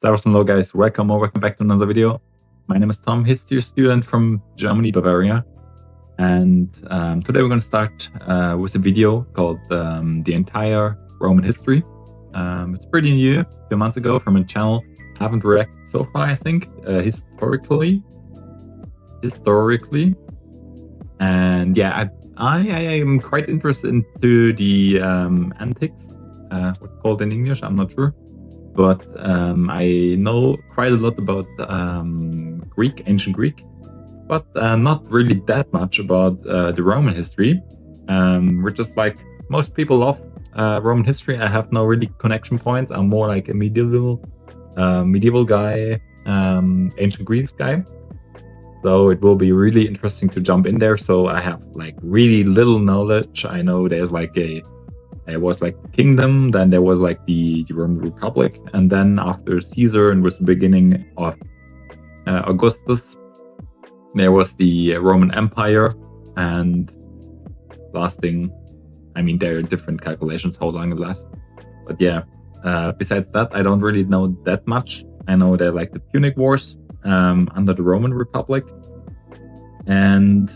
Servus and hello guys, welcome or welcome back to another video. My name is Tom, history student from Germany, Bavaria. And today we're going to start with a video called The Entire Roman History. It's pretty new, a few months ago from a channel. I haven't reacted so far, I think, historically. And yeah, I am quite interested into the antiques, what's called in English, I'm not sure. But I know quite a lot about ancient Greek, but not really that much about the Roman history. We're just like most people love Roman history. I have no really connection points. I'm more like a medieval guy, ancient Greece guy. So it will be really interesting to jump in there. So I have like really little knowledge. I know there's like it was like the kingdom, then there was like the Roman Republic, and then after Caesar and with the beginning of Augustus, there was the Roman Empire, and lasting, I mean, there are different calculations how long it lasts. But yeah, besides that, I don't really know that much. I know there are like the Punic Wars under the Roman Republic, and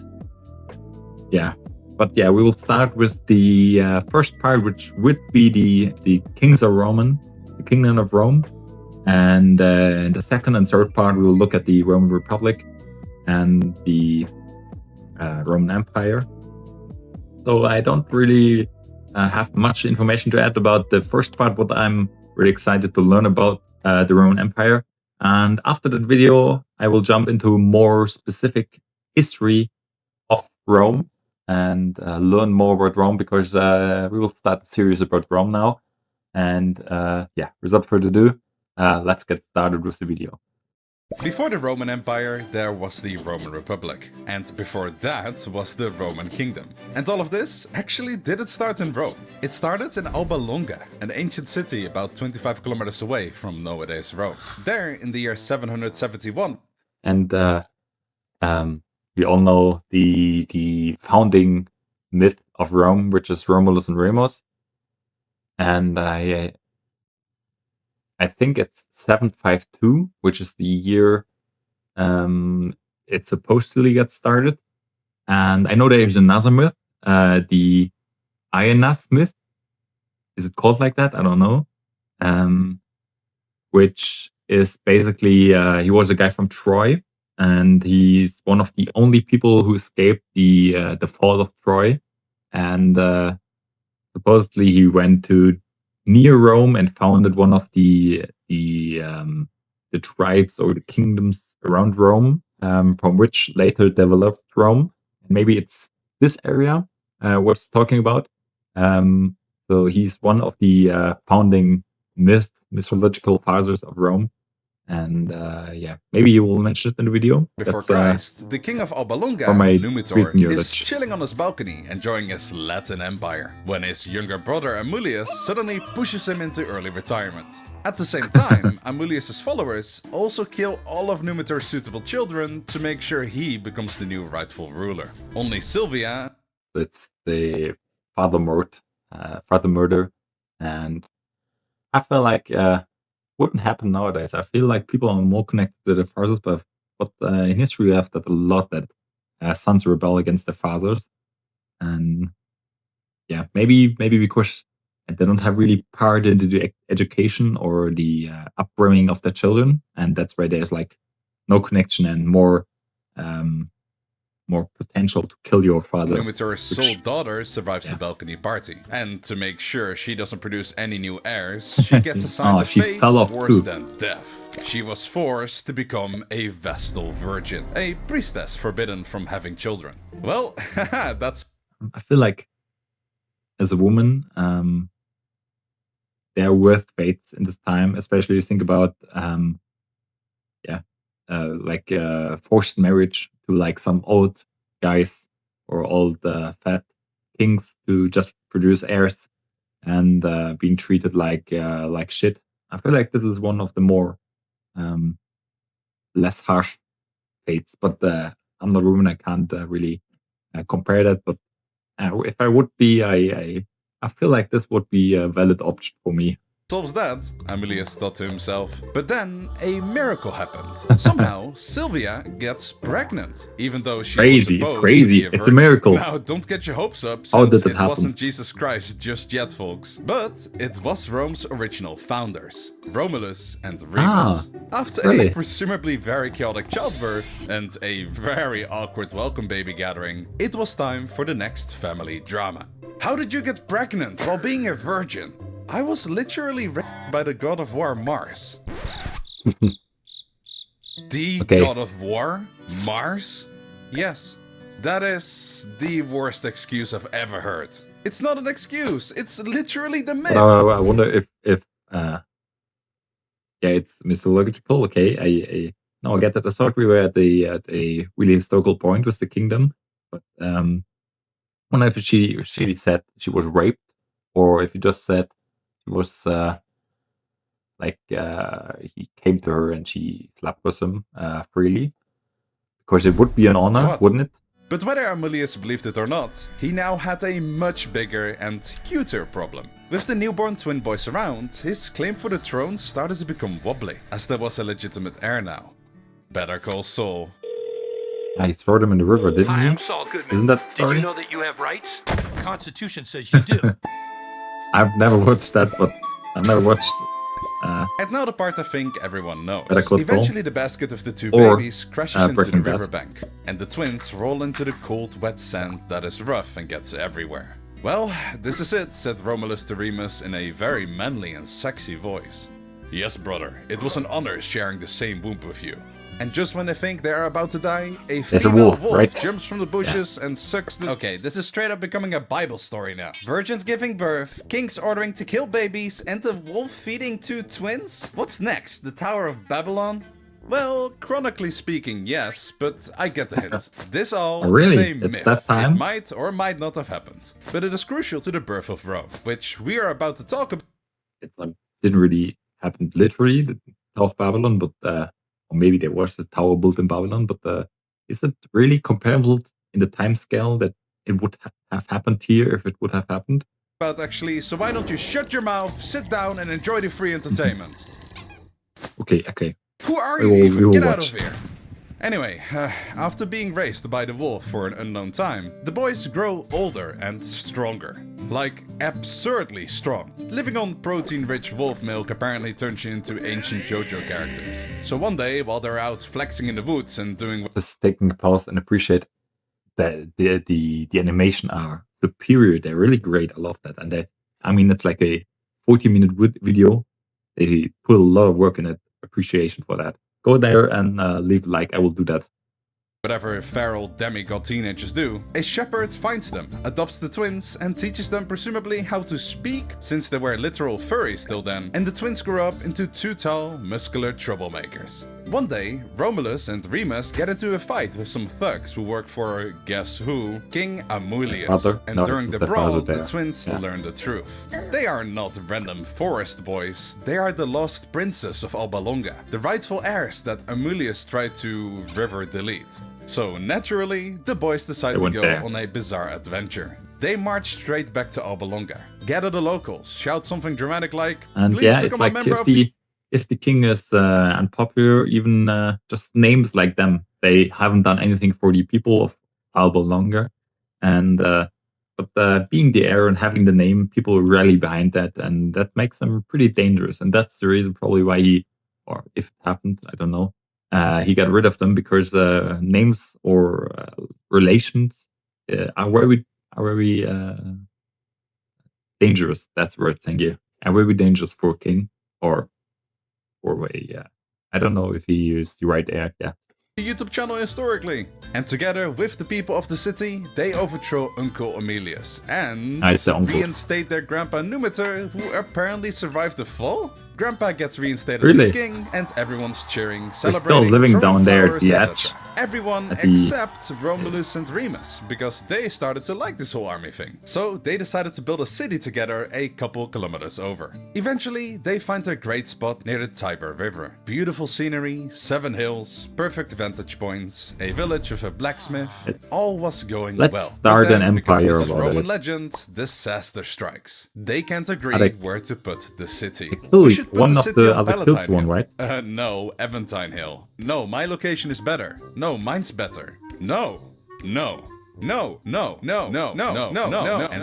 yeah. But yeah, we will start with the first part, which would be the kings of Roman, the kingdom of Rome. And in the second and third part, we will look at the Roman Republic and the Roman Empire. So I don't really have much information to add about the first part, but I'm really excited to learn about the Roman Empire. And after that video, I will jump into more specific history of Rome and learn more about Rome, because we will start a series about Rome now. And yeah, without further ado, let's get started with the video. Before the Roman Empire, there was the Roman Republic, and before that was the Roman Kingdom. And all of this actually didn't start in Rome. It started in Alba Longa, an ancient city about 25 kilometers away from nowadays Rome. There, in the year 771. And we all know the founding myth of Rome, which is Romulus and Remus. And I think it's 752, which is the year it supposedly gets started. And I know there's another myth, the Ionas myth. Is it called like that? I don't know. Which is basically, he was a guy from Troy, and he's one of the only people who escaped the fall of Troy. And supposedly he went to near Rome and founded one of the tribes or the kingdoms around Rome, from which later developed Rome. Maybe it's this area we're talking about. So he's one of the founding mythological fathers of Rome. And yeah, maybe you will mention it in the video. Before Christ, the king of Alba Longa, Numitor, is chilling on his balcony enjoying his Latin empire, when his younger brother Amulius suddenly pushes him into early retirement. At the same time, Amulius' followers also kill all of Numitor's suitable children to make sure he becomes the new rightful ruler. Only Silvia... It's the father murder, and I feel like wouldn't happen nowadays. I feel like people are more connected to the fathers, but in history we have that a lot, that sons rebel against their fathers. And yeah, maybe because they don't have really part into the education or the upbringing of their children, and that's why there's like no connection and more potential to kill your father. Numitor's sole daughter survives the balcony party, and to make sure she doesn't produce any new heirs, she gets assigned a fate worse than death. She was forced to become a Vestal Virgin, a priestess forbidden from having children. Well, that's... I feel like as a woman, there were fates in this time, especially you think about like forced marriage to like some old guys or old fat kings to just produce heirs, and being treated like shit. I feel like this is one of the more less harsh fates. But I'm not a woman, I can't really compare that. But if I would be, I feel like this would be a valid option for me. Solves that, Amulius thought to himself. But then a miracle happened. Somehow, Sylvia gets pregnant, even though she was supposed to be a virgin. It's a miracle. Now, don't get your hopes up, since it wasn't Jesus Christ just yet, folks. But it was Rome's original founders, Romulus and Remus. After a presumably very chaotic childbirth and a very awkward welcome baby gathering, it was time for the next family drama. How did you get pregnant while being a virgin? I was literally raped by the god of war, Mars. God of war? Mars? Yes, that is the worst excuse I've ever heard. It's not an excuse, it's literally the myth. I wonder if it's mythological. Okay, I get that. I thought we were at a really historical point with the kingdom, but wonder if she said she was raped, or if he just said it was he came to her and she slept with him freely, because it would be an honor, wouldn't it? But whether Amulius believed it or not, he now had a much bigger and cuter problem. With the newborn twin boys around, his claim for the throne started to become wobbly, as there was a legitimate heir now. Better call Saul. He threw them in the river, didn't he? Hi, I'm Saul Goodman. Isn't that Did you know that you have rights? The Constitution says you do. I've never watched that, but I've never watched... And now the part I think everyone knows. Eventually the basket of the two babies crashes into the riverbank, and the twins roll into the cold, wet sand that is rough and gets everywhere. Well, this is it, said Romulus to Remus in a very manly and sexy voice. Yes, brother, it was an honor sharing the same womb with you. And just when they think they are about to die, a female wolf jumps from the bushes and sucks the... Okay, this is straight up becoming a Bible story now. Virgins giving birth, kings ordering to kill babies, and the wolf feeding two twins? What's next? The Tower of Babylon? Well, chronically speaking, yes, but I get the hint. This all is a myth. It might or might not have happened. But it is crucial to the birth of Rome, which we are about to talk about. It didn't really happen literally, the Tower of Babylon, but... or maybe there was a tower built in Babylon, but is it really comparable in the time scale that it would have happened here if it would have happened? Actually, so why don't you shut your mouth, sit down, and enjoy the free entertainment? Okay. Who are you even? Get out of here. Anyway, after being raised by the wolf for an unknown time, the boys grow older and stronger. Like, absurdly strong. Living on protein-rich wolf milk apparently turns you into ancient JoJo characters. So one day, while they're out flexing in the woods and doing... Just taking a pause and appreciate that the animation are superior. They're really great. I love that. And it's like a 40-minute video. They put a lot of work in it. Appreciation for that. Go there and leave a like. I will do that. Whatever feral demigod teenagers do, a shepherd finds them, adopts the twins, and teaches them presumably how to speak, since they were literal furries till then, and the twins grow up into two tall, muscular troublemakers. One day, Romulus and Remus get into a fight with some thugs who work for, guess who, King Amulius, and during the brawl, the twins learn the truth. They are not random forest boys, they are the lost princes of Alba Longa, the rightful heirs that Amulius tried to river delete. So naturally, the boys decide to go on a bizarre adventure. They march straight back to Alba Longa, gather the locals, shout something dramatic like, and please become a member of the... If the king is unpopular, even just names like them, they haven't done anything for the people of Alba Longa. And but being the heir and having the name, people rally behind that, and that makes them pretty dangerous. And that's the reason probably why he, or if it happened, I don't know, he got rid of them, because names or relations are very dangerous. That's the word, thank you. Are very dangerous for a king or I don't know if he used the right heir. YouTube channel historically. And together with the people of the city, they overthrow Uncle Amulius and reinstate their grandpa Numitor, who apparently survived the fall. Grandpa gets reinstated as king, and everyone's cheering, celebrating, still living down there at the edge. everyone except Romulus and Remus, because they started to like this whole army thing. So they decided to build a city together a couple kilometers over. Eventually, they find a great spot near the Tiber River. Beautiful scenery, 7 hills, perfect vantage points, a village with a blacksmith. All was going well. Let's start an empire because this is about Roman it. legend, disaster strikes. They can't agree where to put the city. One of the other killed one, right? No, Aventine Hill. No, my location is better. No, mine's better. No. And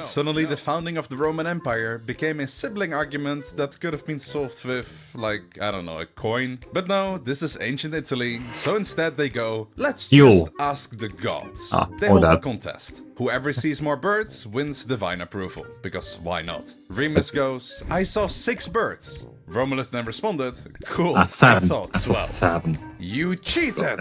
suddenly the founding of the Roman Empire became a sibling argument that could have been solved with, like, I don't know, a coin. But no, this is ancient Italy, so instead they go, let's just ask the gods. They hold a contest. Whoever sees more birds wins divine approval, because why not? Remus goes, I saw 6 birds. Romulus then responded, cool, I saw 12. You cheated!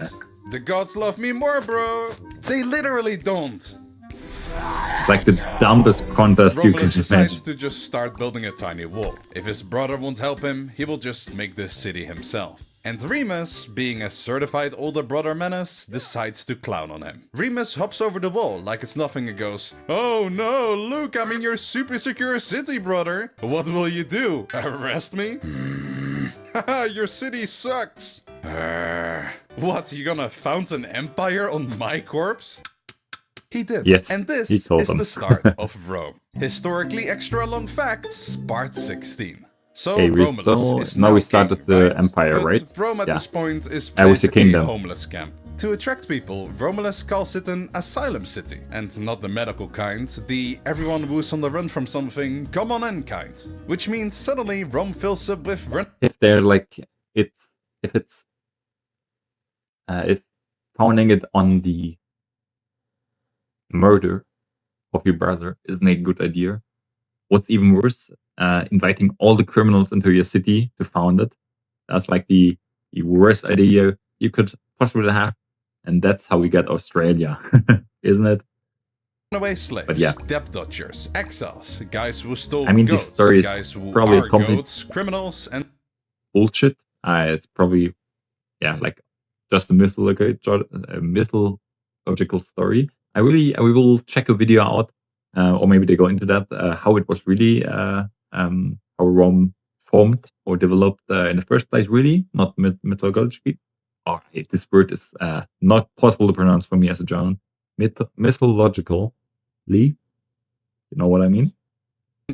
The gods love me more, bro. They literally don't. It's like the dumbest contest you can Romulus decides imagine. to just start building a tiny wall. If his brother won't help him, he will just make this city himself. And Remus, being a certified older brother menace, decides to clown on him. Remus hops over the wall like it's nothing and goes, oh no, look, I'm in your super secure city, brother. What will you do? Arrest me? Haha, your city sucks. What, you gonna found an empire on my corpse? He did. Yes, and this he is told them. the start of Rome. Historically extra long facts, part 16. So Romulus is now we king, started the right? empire, But right? Rome at Yeah. this point is I was a basically a kingdom. homeless camp. To attract people, Romulus calls it an asylum city. And not the medical kind, the everyone who's on the run from something, come on in kind. Which means suddenly Rome fills up with If they're like, if founding it on the murder of your brother isn't a good idea. What's even worse, inviting all the criminals into your city to found it. That's like the worst idea you could possibly have. And that's how we get Australia, isn't it? runaway slaves, But yeah. debt dodgers, exiles, guys who stole I mean, this goats, story is guys who probably are complete goats, criminals, and bullshit. It's probably, like just a mythological story. I will check a video out, or maybe they go into that, how it was really, how Rome formed or developed in the first place, really, not mythologically. Oh, this word is not possible to pronounce for me as a German. Mythologically, you know what I mean?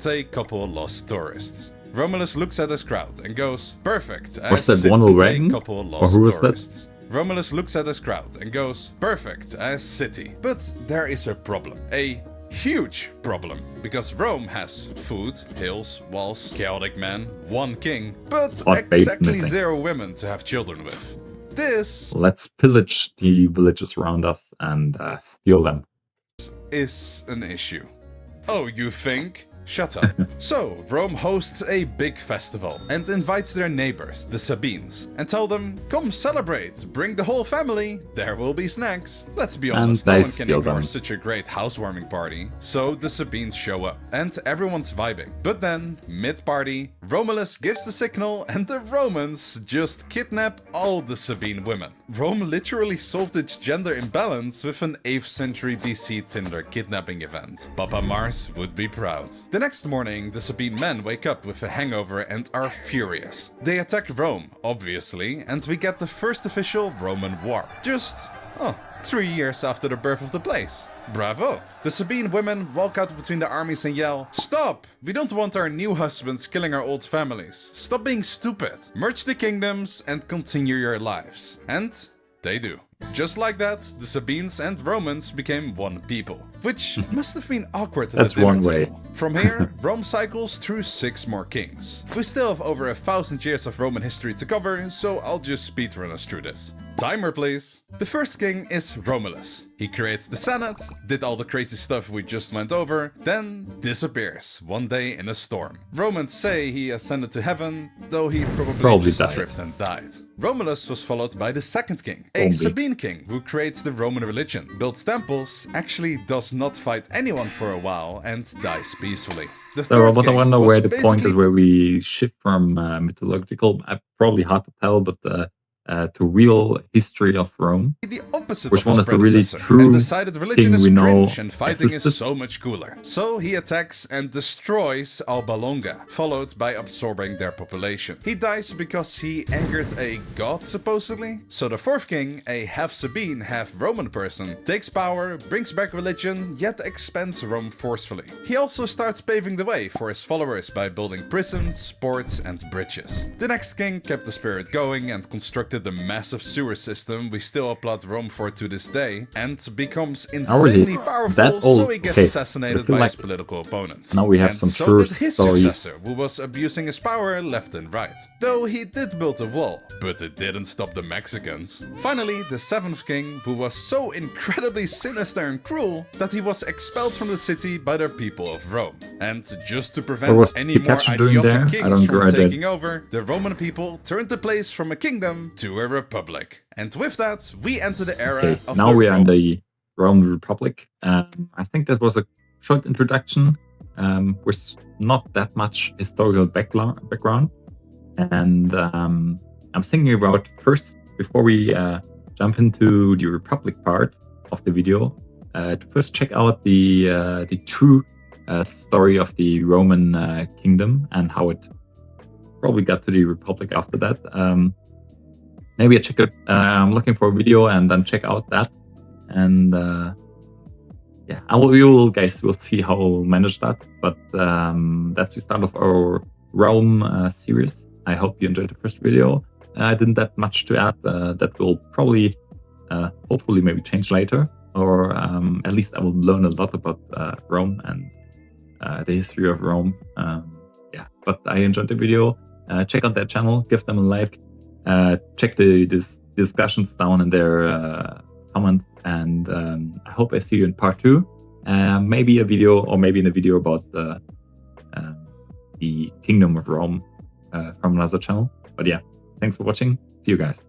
a couple lost tourists. Romulus looks at his crowd and goes, perfect. Was as that Ronald city, Reagan? a couple Or lost who was that? tourists. Romulus looks at his crowd and goes, perfect as city. But there is a problem. A huge problem. Because Rome has food, hills, walls, chaotic men, 1 king, but Hot babe exactly missing. 0 women to have children with. This Let's pillage the villages around us and steal them. is an issue. Oh, you think? Shut up. So, Rome hosts a big festival and invites their neighbors, the Sabines, and tell them, come celebrate, bring the whole family, there will be snacks. Let's be honest, no they one can steal ignore them. such a great housewarming party, so the Sabines show up, and everyone's vibing. But then, mid-party, Romulus gives the signal and the Romans just kidnap all the Sabine women. Rome literally solved its gender imbalance with an 8th century BC Tinder kidnapping event. Papa Mars would be proud. The next morning, the Sabine men wake up with a hangover and are furious. They attack Rome, obviously, and we get the first official Roman war. Just, 3 years after the birth of the place. Bravo! The Sabine women walk out between the armies and yell, stop! We don't want our new husbands killing our old families. Stop being stupid. Merge the kingdoms and continue your lives. And they do. Just like that, the Sabines and Romans became one people. Which must have been awkward at That's the dinner one way. table. From here, Rome cycles through 6 more kings. We still have over 1,000 years of Roman history to cover, so I'll just speedrun us through this. Timer, please. The first king is Romulus. He creates the Senate, did all the crazy stuff we just went over, then disappears one day in a storm. Romans say he ascended to heaven, though he probably just died. tripped and died. Romulus was followed by the second king, a Probably. Sabine king who creates the Roman religion, builds temples, actually does not fight anyone for a while, and dies peacefully. The So third what I king want to know was where the point is basically where we shift from mythological. Probably hard to tell, but to real history of Rome. The opposite which of one his is the really predecessor, true and decided religion king is we know cringe and fighting existed? is so much cooler. So he attacks and destroys Alba Longa, followed by absorbing their population. He dies because he angered a god, supposedly. So the fourth king, a half Sabine, half Roman person, takes power, brings back religion, yet expands Rome forcefully. He also starts paving the way for his followers by building prisons, ports, and bridges. The next king kept the spirit going and constructed the massive sewer system we still applaud Rome for to this day, and becomes insanely powerful, so he gets assassinated by his political opponents. Now we have and some so true did his story. successor, who was abusing his power left and right. Though he did build a wall, but it didn't stop the Mexicans. Finally, the seventh king, who was so incredibly sinister and cruel that he was expelled from the city by the people of Rome. And just to prevent any more idiotic kings from taking over, the Roman people turned the place from a kingdom to a republic. And with that, we enter the era of now we are in Rome. the Roman Republic. I think that was a short introduction with not that much historical background. And I'm thinking about first, before we jump into the Republic part of the video, to first check out the true story of the Roman kingdom and how it probably got to the Republic after that. Maybe I check it. I'm looking for a video and then check out that. And yeah, you guys will see how we'll manage that. But that's the start of our Rome series. I hope you enjoyed the first video. I didn't that much to add. That will probably, hopefully, maybe change later. Or at least I will learn a lot about Rome and the history of Rome. Yeah, but I enjoyed the video. Check out their channel, give them a like. Check the discussions down in their comments, and I hope I see you in part 2. Maybe a video, or maybe in a video about the Kingdom of Rome from another channel. But yeah, thanks for watching. See you guys.